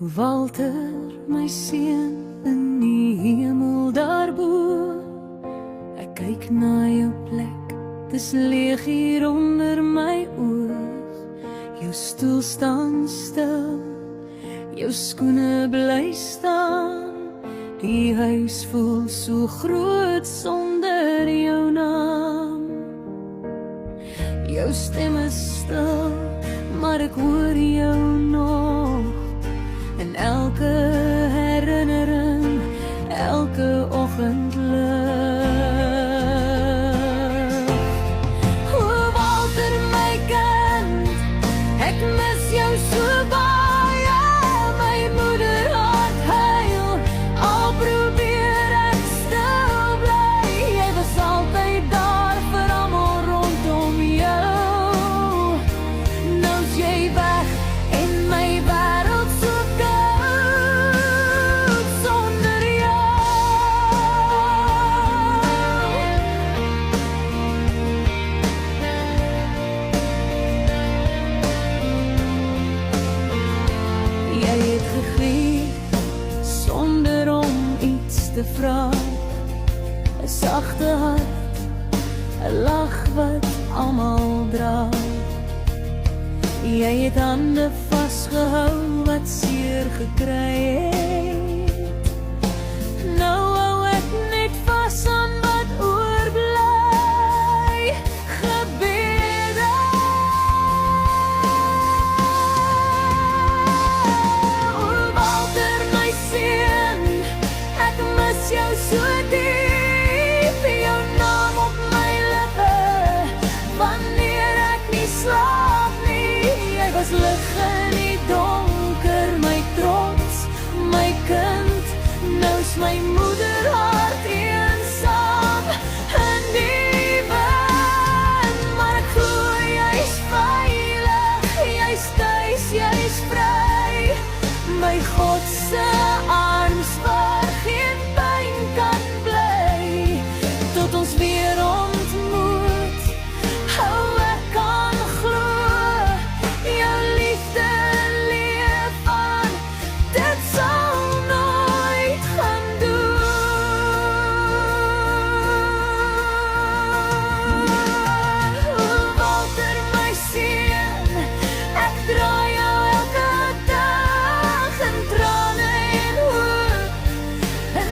Walter, my seun in die hemel daarbo. Ek kyk na jou plek, dis leeg hier onder my oog. Jou stoel staan stil, jou skoene bly staan. Die huis voel so groot sonder jou naam. Jou stem is stil, maar ek hoor jou nog. En elke herinnering, elke oggend lig. O Walter, my kind, ek mis jou so baie. My moeder hart huil, al probeer ek stil bly. Jy was altyd daar vir almal rondom jou. Nou's jy weg en my wêreld so koud sonder jou. Jy het gegee sonder om iets te vra. 'n sagte hart, 'n lag wat almal dra. Jy het hande vasgehou wat seer gekry het. Nou hou ek net vas aan wat oorbly. Gebede. O Walter, my seun, ek mis jou so diep. Jou naam op my lippe, wanneer ek nie slaap nie. Jy was lig in die donker, my trots, my kind, nou's my moeder.